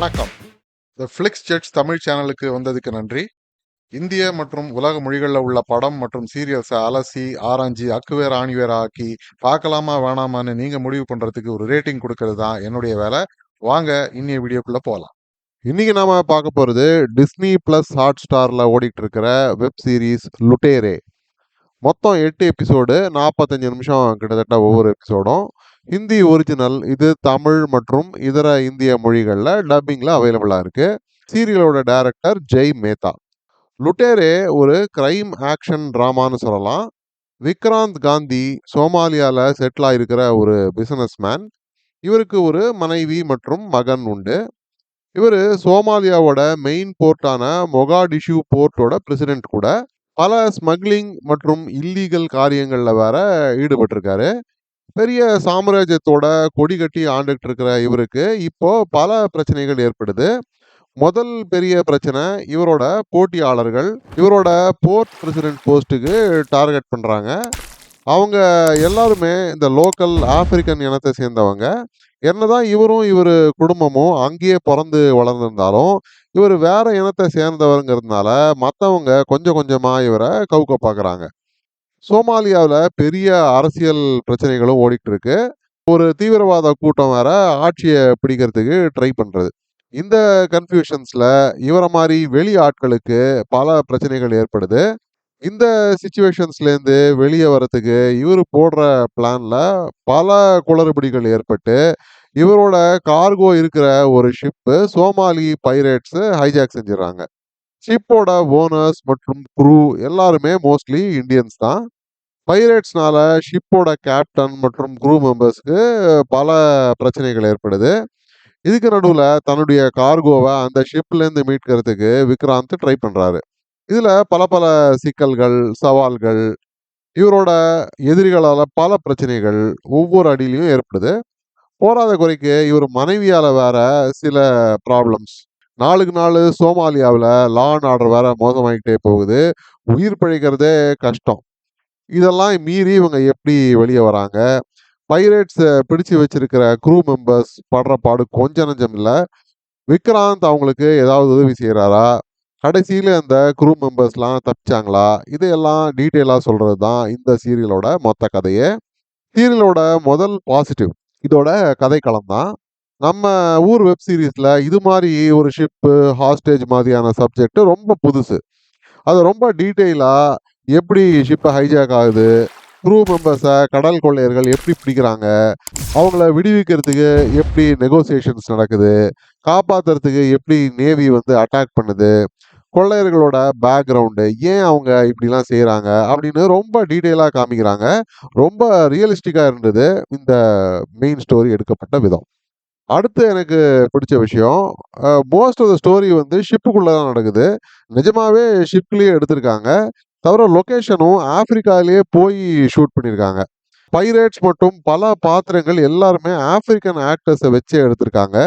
வணக்கம். த ஃபிளிக்ஸ் ஜெட்ஸ் தமிழ் சேனலுக்கு வந்ததுக்கு நன்றி. இந்திய மற்றும் உலக மொழிகளில் உள்ள படம் மற்றும் சீரியல்ஸை அலசி ஆராய்ஞ்சி அக்குவேர் ஆணிவேர் ஆக்கி பார்க்கலாமா வேணாமான்னு நீங்க முடிவு பண்றதுக்கு ஒரு ரேட்டிங் கொடுக்கறது தான் என்னுடைய வேலை. வாங்க இன்னைய வீடியோக்குள்ள போகலாம். இன்னைக்கு நாம பார்க்க போறது டிஸ்னி பிளஸ் ஹாட் ஸ்டார்ல ஓடிட்டு இருக்கிற வெப் சீரிஸ் லுட்டேரே. மொத்தம் 8 எபிசோடு, 45 நிமிஷம் கிட்டத்தட்ட ஒவ்வொரு எபிசோடும். ஹிந்தி ஒரிஜினல். இது தமிழ் மற்றும் இதர இந்திய மொழிகளில் டப்பிங்கில் அவைலபிளாக இருக்கு. சீரியலோட டைரக்டர் ஜெய் மேத்தா. லுட்டேரே ஒரு கிரைம் ஆக்ஷன் ட்ராமான்னு சொல்லலாம். விக்ராந்த் காந்தி சோமாலியாவில் செட்டில் ஆகிருக்கிற ஒரு பிசினஸ் மேன். இவருக்கு ஒரு மனைவி மற்றும் மகன் உண்டு. இவர் சோமாலியாவோட மெயின் போர்ட்டான மொகாடிஷு போர்ட்டோட பிரசிடென்ட் கூட. பல ஸ்மக்லிங் மற்றும் இல்லீகல் காரியங்களில் வேற ஈடுபட்டிருக்காரு. பெரிய சாம்ராஜ்யத்தோட கொடி கட்டி ஆண்டுகிட்டு இருக்கிற இவருக்கு இப்போ பல பிரச்சனைகள் ஏற்படுது. முதல் பெரிய பிரச்சனை, இவரோட போட்டியாளர்கள் இவரோட போர்ட் பிரசிடென்ட் போஸ்ட்டுக்கு டார்கெட் பண்ணுறாங்க. அவங்க எல்லாருமே இந்த லோக்கல் ஆப்பிரிக்கன் இனத்தை சேர்ந்தவங்க. என்னதான் இவரும் இவர் குடும்பமும் அங்கேயே பிறந்து வளர்ந்துருந்தாலும் இவர் வேற இனத்தை சேர்ந்தவருங்கிறதுனால மற்றவங்க கொஞ்சம் கொஞ்சமாக இவரை கவுக்க பார்க்குறாங்க. சோமாலியாவில் பெரிய அரசியல் பிரச்சனைகளும் ஓடிட்டு இருக்கு. ஒரு தீவிரவாத கூட்டம் வேற ஆட்சியை பிடிக்கிறதுக்கு ட்ரை பண்றது. இந்த கன்ஃபியூஷன்ஸ்ல இவரை மாதிரி வெளி ஆட்களுக்கு பல பிரச்சனைகள் ஏற்படுது. இந்த சுச்சுவேஷன்ஸ்லேருந்து வெளியே வரத்துக்கு இவர் போடுற பிளான்ல பல குளறுபடிகள் ஏற்பட்டு இவரோட கார்கோ இருக்கிற ஒரு ஷிப்பு சோமாலி பைரேட்ஸ் ஹைஜாக் செஞ்சிடறாங்க. ஷிப்போட ஓனர்ஸ் மற்றும் க்ரூ எல்லாருமே மோஸ்ட்லி இந்தியன்ஸ் தான். பைரேட்ஸ்னால ஷிப்போட கேப்டன் மற்றும் க்ரூ மெம்பர்ஸ்க்கு பல பிரச்சனைகள் ஏற்படுது. இதுக்கு நடுவில் தன்னுடைய கார்கோவை அந்த ஷிப்லேருந்து மீட்கிறதுக்கு விக்ராந்த் ட்ரை பண்ணுறாரு. இதில் பல பல சிக்கல்கள், சவால்கள், இவரோட எதிரிகளால் பல பிரச்சனைகள் ஒவ்வொரு அடியிலையும் ஏற்படுது. போராத குறைக்கு இவர் மனைவியால் வேற சில ப்ராப்ளம்ஸ். நாளுக்கு நாள் சோமாலியாவில் லா அண்ட் ஆர்டர் வேற மோசமாகிட்டே போகுது. உயிர் பிழைக்கிறதே கஷ்டம். இதெல்லாம் மீறி இவங்க எப்படி வெளியே வராங்க? பைரேட்ஸ் பிடிச்சு வச்சிருக்கிற க்ரூ மெம்பர்ஸ் படுற பாடு கொஞ்சம் நஞ்சம் இல்லை. விக்ராந்த் அவங்களுக்கு ஏதாவது உதவி செய்கிறாரா? கடைசியில் அந்த க்ரூ மெம்பர்ஸ்லாம் தப்பிச்சாங்களா? இதையெல்லாம் டீட்டெயிலாக சொல்கிறது தான் இந்த சீரியலோட மொத்த கதையே. சீரியலோட முதல் பாசிட்டிவ் இதோட கதைக்களம் தான். நம்ம ஊர் வெப் சீரிஸில் இது மாதிரி ஒரு ஷிப்பு ஹாஸ்டேஜ் மாதிரியான சப்ஜெக்ட் ரொம்ப புதுசு. அது ரொம்ப டீட்டெயிலாக எப்படி ஷிப்பை ஹைஜாக் ஆகுது, க்ரூ மெம்பர்ஸை கடல் கொள்ளையர்கள் எப்படி பிடிக்கிறாங்க, அவங்கள விடுவிக்கிறதுக்கு எப்படி நெகோசியேஷன்ஸ் நடக்குது, காப்பாற்றுறதுக்கு எப்படி நேவி அட்டாக் பண்ணுது, கொள்ளையர்களோட பேக்ரவுண்டு, ஏன் அவங்க இப்படிலாம் செய்கிறாங்க அப்படின்னு ரொம்ப டீட்டெயிலாக காமிக்கிறாங்க. ரொம்ப ரியலிஸ்டிக்காக இருந்தது இந்த மெயின் ஸ்டோரி எடுக்கப்பட்ட விதம். அடுத்து எனக்கு பிடிச்ச விஷயம், மோஸ்ட் ஆஃப் த ஸ்டோரி ஷிப்புக்குள்ளே தான் நடக்குது. நிஜமாவே ஷிப்லேயே எடுத்திருக்காங்க. தவிர லொக்கேஷனும் ஆப்பிரிக்காலேயே போய் ஷூட் பண்ணியிருக்காங்க. பைரேட்ஸ் மற்றும் பல பாத்திரங்கள் எல்லாருமே ஆப்பிரிக்கன் ஆக்டர்ஸை வச்சே எடுத்திருக்காங்க.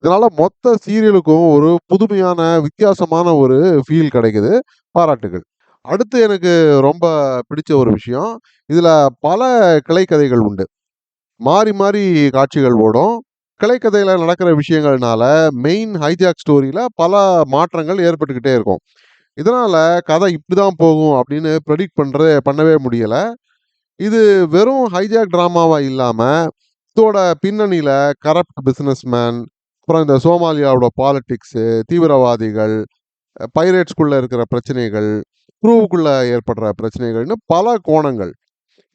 இதனால மொத்த சீரியலுக்கும் ஒரு புதுமையான வித்தியாசமான ஒரு ஃபீல் கிடைக்குது. பாராட்டுகள். அடுத்து எனக்கு ரொம்ப பிடிச்ச ஒரு விஷயம், இதில் பல கிளைக்கதைகள் உண்டு. மாறி மாறி காட்சிகள் ஓடும். கிளைக்கதையில் நடக்கிற விஷயங்கள்னால மெயின் ஹைஜாக் ஸ்டோரியில் பல மாற்றங்கள் ஏற்பட்டுக்கிட்டே இருக்கும். இதனால் கதை இப்படி தான் போகும் அப்படின்னு ப்ரெடிக்ட் பண்ணவே முடியலை. இது வெறும் ஹைஜாக் ட்ராமாவாக இல்லாமல் இதோட பின்னணியில் கரப்ட் பிஸ்னஸ்மேன், அப்புறம் இந்த சோமாலியாவோட பாலிட்டிக்ஸு, தீவிரவாதிகள், பைரேட்ஸ்குள்ளே இருக்கிற பிரச்சனைகள், க்ரூவுக்குள்ளே ஏற்படுற பிரச்சனைகள்னு பல கோணங்கள்.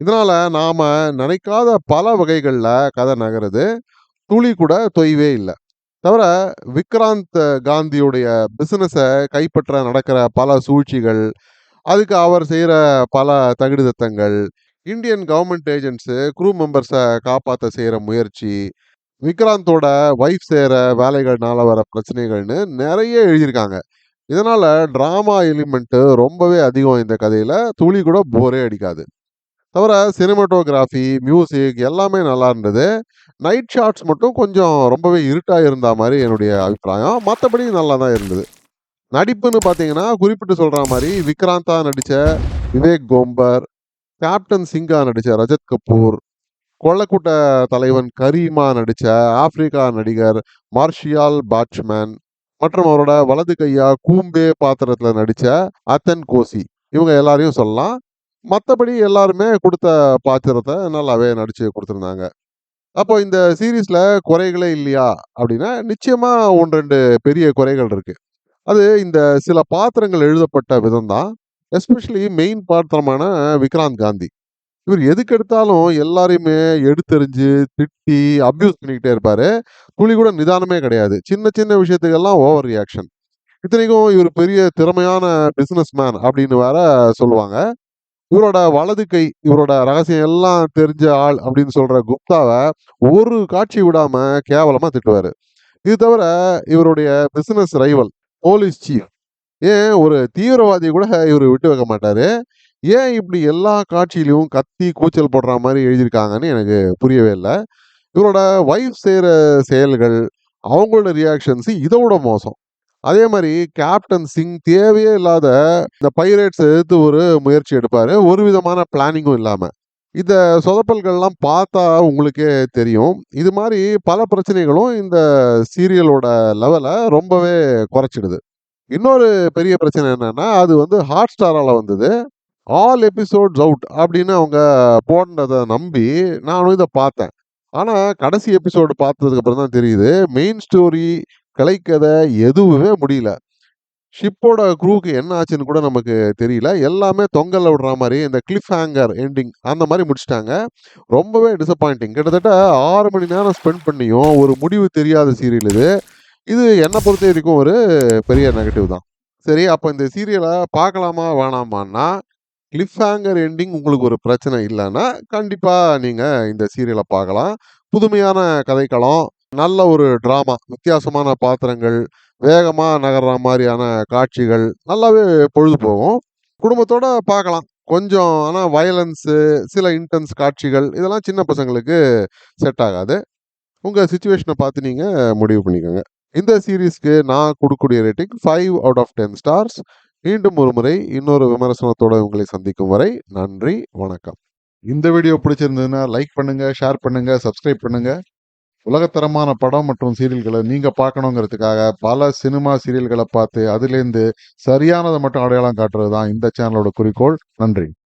இதனால் நாம் நினைக்காத பல வகைகளில் கதை நகருது. துளி கூட தொய்வே இல்லை. தவிர விக்ராந்த் காந்தியுடைய பிஸ்னஸை கைப்பற்ற நடக்கிற பல சூழ்ச்சிகள், அதுக்கு அவர் செய்கிற பல தகுதித்தங்கள், இந்தியன் கவர்மெண்ட் ஏஜென்ட்ஸு க்ரூ மெம்பர்ஸை காப்பாற்ற செய்கிற முயற்சி, விக்ராந்தோட ஒய்ஃப் செய்கிற வேலைகள்னால வர பிரச்சனைகள்னு நிறைய எழுதியிருக்காங்க. இதனால் ட்ராமா எலிமெண்ட்டு ரொம்பவே அதிகம் இந்த கதையில். துளி கூட போரே அடிக்காது. தவிர சினிமாட்டோகிராஃபி, மியூசிக் எல்லாமே நல்லா இருந்தது. நைட் ஷாட்ஸ் மட்டும் கொஞ்சம் ரொம்பவே இருட்டாக இருந்த மாதிரி என்னுடைய அபிப்பிராயம். மற்றபடி நல்லா தான் இருந்தது. நடிப்புன்னு பார்த்தீங்கன்னா குறிப்பிட்டு சொல்கிற மாதிரி விக்ராந்தா நடித்த விவேக் கோம்பர், கேப்டன் சிங்கா நடித்த ரஜத் கபூர், கொள்ளக்கூட்ட தலைவன் கரீமா நடிச்ச ஆப்பிரிக்கா நடிகர் மார்ஷியால் பாட்ச்மேன் மற்றும் அவரோட வலது கையா கூம்பே பாத்திரத்துல நடிச்ச அத்தன் கோசி, இவங்க எல்லாரையும் சொல்லலாம். மற்றபடி எல்லாருமே கொடுத்த பாத்திரத்தை நல்லாவே நடிச்சு கொடுத்துருந்தாங்க. அப்போ இந்த சீரீஸ்ல குறைகளே இல்லையா அப்படின்னா, நிச்சயமா ஒன்று ரெண்டு பெரிய குறைகள் இருக்கு. அது இந்த சில பாத்திரங்கள் எழுதப்பட்ட விதம் தான். எஸ்பெஷலி மெயின் பாத்திரமான விக்ராந்த் காந்தி. இவர் எதுக்கு எடுத்தாலும் எல்லாரையுமே எடுத்தெறிஞ்சு, திட்டி, அப்யூஸ் பண்ணிக்கிட்டே இருப்பாரு. துளி கூட நிதானமே கிடையாது. சின்ன சின்ன விஷயத்துக்கெல்லாம் ஓவர் ரியாக்ஷன். இத்தனைக்கும் இவர் பெரிய திறமையான பிசினஸ் மேன் அப்படின்னு வேற சொல்லுவாங்க. இவரோட வலது கை, இவரோட ரகசியம் எல்லாம் தெரிஞ்ச ஆள் அப்படின்னு சொல்ற குப்தாவை ஒரு காட்சி விடாம கேவலமா திட்டுவாரு. இது தவிர இவருடைய பிசினஸ் ரைவல் போலீஸ் சீஃப், ஏன் ஒரு தீவிரவாதியை கூட இவர் விட்டு வைக்க மாட்டாரு. ஏன் இப்படி எல்லா காட்சியிலையும் கத்தி கூச்சல் போடுற மாதிரி எழுதியிருக்காங்கன்னு எனக்கு புரியவே இல்லை. இவரோட ஒய்ஃப் செய்கிற செயல்கள், அவங்களோட ரியாக்ஷன்ஸ் இதை விட மோசம். அதே மாதிரி கேப்டன் சிங் தேவையே இல்லாத இந்த பைரேட்ஸ் எதிர்த்து ஒரு முயற்சி எடுப்பாரு, ஒரு விதமான பிளானிங்கும் இல்லாம. இந்த சொதப்பல்கள்லாம் பார்த்தா உங்களுக்கே தெரியும். இது மாதிரி பல பிரச்சனைகளும் இந்த சீரியலோட லெவலை ரொம்பவே குறைச்சிடுது. இன்னொரு பெரிய பிரச்சனை என்னன்னா, அது வந்து ஹாட் ஸ்டாரால வந்தது. ஆல் எபிசோட்ஸ் அவுட் அப்படின்னு அவங்க போனதை நம்பி நானும் இதை பார்த்தேன். ஆனா கடைசி எபிசோடு பார்த்ததுக்கு அப்புறம் தான் தெரியுது, மெயின் ஸ்டோரி, கலைக்கதை எதுவுமே முடியல. ஷிப்போட க்ரூக்கு என்ன ஆச்சுன்னு கூட நமக்கு தெரியல. எல்லாமே தொங்கல்ல விடுற மாதிரி இந்த கிளிஃப் ஹேங்கர் எண்டிங் அந்த மாதிரி முடிச்சிட்டாங்க. ரொம்பவே டிசப்பாயிண்டிங். கிட்டத்தட்ட 6 மணி நேரம் ஸ்பெண்ட் பண்ணியும் ஒரு முடிவு தெரியாத சீரியல் இது. இது என்னை பொறுத்த வரைக்கும் ஒரு பெரிய நெகட்டிவ் தான். சரி, அப்போ இந்த சீரியலை பார்க்கலாமா வேணாமான்னா, கிளிஃப் ஹேங்கர் எண்டிங் உங்களுக்கு ஒரு பிரச்சனை இல்லைன்னா கண்டிப்பாக நீங்கள் இந்த சீரியலை பார்க்கலாம். புதுமையான கதைக்களம், நல்ல ஒரு ட்ராமா, வித்தியாசமான பாத்திரங்கள், வேகமாக நகர்ற மாதிரியான காட்சிகள், நல்லாவே பொழுது போகும். குடும்பத்தோட பார்க்கலாம். கொஞ்சம் ஆனால் வயலன்ஸு, சில இன்டென்ஸ் காட்சிகள் இதெல்லாம் சின்ன பசங்களுக்கு செட் ஆகாது. உங்கள் சுச்சுவேஷனை பார்த்து நீங்கள் முடிவு பண்ணிக்கோங்க. இந்த சீரீஸ்க்கு நான் கொடுக்கக்கூடிய ரேட்டிங் 5 அவுட் ஆஃப் 10 ஸ்டார்ஸ். மீண்டும் ஒரு முறை இன்னொரு விமர்சனத்தோட உங்களை சந்திக்கும் வரை நன்றி, வணக்கம். இந்த வீடியோ பிடிச்சிருந்ததுன்னா லைக் பண்ணுங்க, ஷேர் பண்ணுங்க, சப்ஸ்கிரைப் பண்ணுங்க. உலகத்தரமான படம் மற்றும் சீரியல்களை நீங்க பார்க்கணுங்கிறதுக்காக பல சினிமா சீரியல்களை பார்த்து அதுலேருந்து சரியானதை மட்டும் அடையாளம் காட்டுறது தான் இந்த சேனலோட குறிக்கோள். நன்றி.